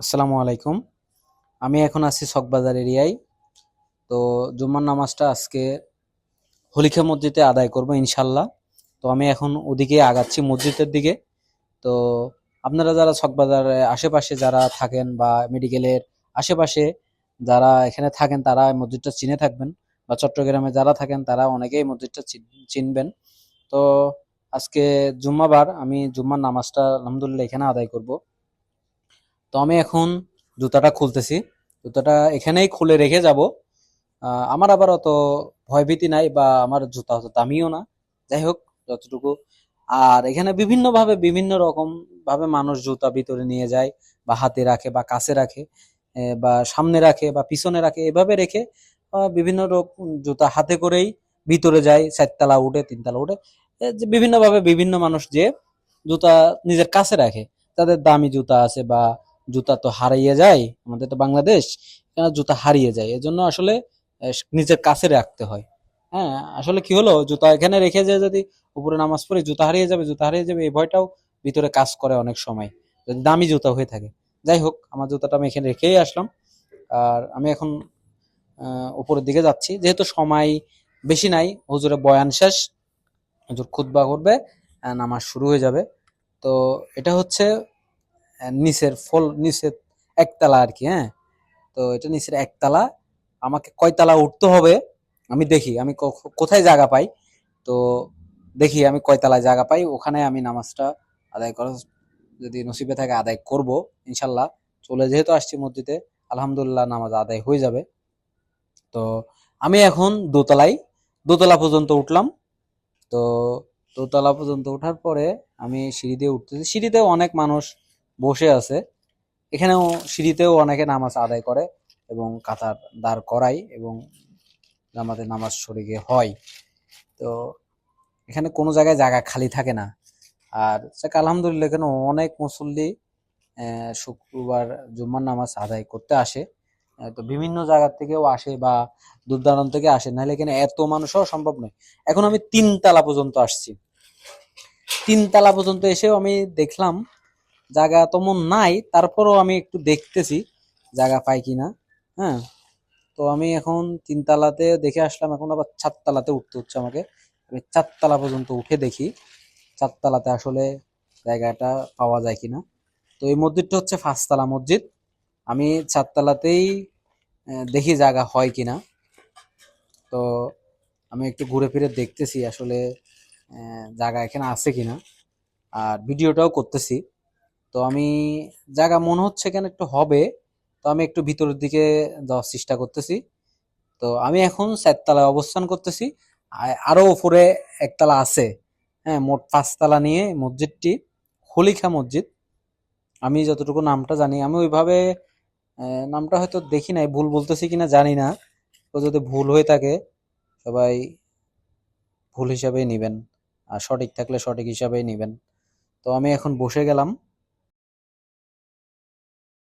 আসসালামু আলাইকুম। আমি এখন আছি চকবাজার এরিয়ায়। তো জুম্মার নামাজটা আজকে হলিখা মসজিদে আদায় করব ইনশাল্লাহ। তো আমি এখন ওদিকে আগাচ্ছি মসজিদের দিকে। তো আপনারা যারা চকবাজারের আশেপাশে যারা থাকেন বা মেডিকেলের আশেপাশে যারা এখানে থাকেন তারা এই মসজিদটা চিনে থাকবেন, বা চট্টগ্রামে যারা থাকেন তারা অনেকেই মসজিদটা চিনবেন। তো আজকে জুম্মাবার, আমি জুম্মার নামাজটা আলহামদুলিল্লাহ এখানে আদায় করব। তো আমি এখন জুতাটা খুলতেছি। জুতাটা এখানেই খুলে রেখে যাব। আমার আবার অত ভয়ভীতি নাই, বা আমার জুতা অত দামিও না। যাই হোক, যতটুকু। আর এখানে বিভিন্ন ভাবে বিভিন্ন রকম ভাবে মানুষ জুতা ভিতরে নিয়ে যায়, বা হাতে রাখে, বা কাছে রাখে, বা সামনে রাখে, বা পিছনে রাখে, এভাবে রেখে বিভিন্ন রকম জুতা হাতে করেই ভিতরে যায়, চারতলা উঠে তিনতলা উঠে। যে বিভিন্ন ভাবে বিভিন্ন মানুষ যে জুতা নিজের কাছে রাখে। তাদের দামি জুতা আছে, বা জুতা তো হারিয়ে যায়, আমাদের তো বাংলাদেশ, এখানে জুতা হারিয়ে যায়, এজন্য আসলে নিজের কাছে রাখতে হয়। হ্যাঁ, আসলে কি হলো, জুতা এখানে রেখে যে যদি উপরে নামাজ পড়ি জুতা হারিয়ে যাবে, জুতা হারিয়ে যাবে, এই ভয়টাও ভিতরে কাজ করে অনেক সময়, যদি দামি জুতা হয়ে থাকে। যাই হোক, আমার জুতাটা আমি এখানে রেখেই আসলাম। আর আমি এখন উপরের দিকে যাচ্ছি, যেহেতু সময় বেশি নাই, হুজুরের বয়ান শেষ, হুজুর খুতবা করবে, নামাজ শুরু হয়ে যাবে। তো এটা হচ্ছে নিচের একতলা আর কি। হ্যাঁ, তো এটা নিচের একতলা। আমাকে কয়তলা উঠতে হবে আমি দেখি, আমি কোথায় জায়গা পাই। তো দেখি আমি কয়তলায় জায়গা পাই, ওখানে আমি নামাজটা আদায় করা, যদি নসিবে থাকে আদায় করব ইনশাল্লাহ। চলে যেহেতু আসছি মসজিদে, আলহামদুলিল্লাহ নামাজ আদায় হয়ে যাবে। তো আমি এখন দোতলা পর্যন্ত উঠলাম। তো দোতলা পর্যন্ত ওঠার পরে আমি সিঁড়ি দিয়ে উঠতেছি, সিঁড়িতেও অনেক মানুষ বসে আছে। এখানেও সিঁড়িতেও অনেকে নামাজ আদায় করে, এবং কাতার দাঁড় করায়, এবং আমাদের নামাজ শরীকে হয়। তো এখানে কোনো জায়গায় জায়গা খালি থাকে না। আর আলহামদুলিল্লাহ এখানে অনেক মুসল্লি শুক্রবার জুম্মার নামাজ আদায় করতে আসে। তো বিভিন্ন জায়গা থেকেও আসে, বা দূর দূরান্ত থেকে আসে, নাহলে এখানে এত মানুষও সম্ভব নয়। এখন আমি তিনতলা পর্যন্ত আসছি। তিনতলা পর্যন্ত এসেও আমি দেখলাম জায়গা তেমন নাই, তারপরও আমি একটু দেখতেছি জায়গা পাই কিনা। হ্যাঁ, তো আমি এখন তিনতলাতে দেখে আসলাম, এখন আবার চারতলাতে উঠতে হচ্ছে আমাকে। আমি চারতলা পর্যন্ত উঠে দেখি চারতলাতে আসলে জায়গাটা পাওয়া যায় কিনা। তো এই মসজিদটা হচ্ছে পাঁচতলা মসজিদ। আমি চারতলাতেই দেখি জায়গা হয় কিনা। তো আমি একটু ঘুরে ফিরে দেখতেছি আসলে জায়গা এখানে আছে কিনা, আর ভিডিওটাও করতেছি। তো আমি জায়গা মনে হচ্ছে এখানে একটু হবে। তো আমি একটু ভিতরের দিকে যাওয়ার চেষ্টা করতেছি। তো আমি এখন চারতলায় অবস্থান করতেছি। আরো উপরে একতলা আছে। হ্যাঁ, মোট পাঁচতলা নিয়ে মসজিদটি, হলিখা মসজিদ। আমি যতটুকু নামটা জানি, আমি ওইভাবে নামটা হয়তো দেখি নাই, ভুল বলতেছি কিনা জানি না। তো যদি ভুল হয়ে থাকে সবাই ভুল হিসাবেই নিবেন, আর সঠিক থাকলে সঠিক হিসাবেই নিবেন। তো আমি এখন বসে গেলাম।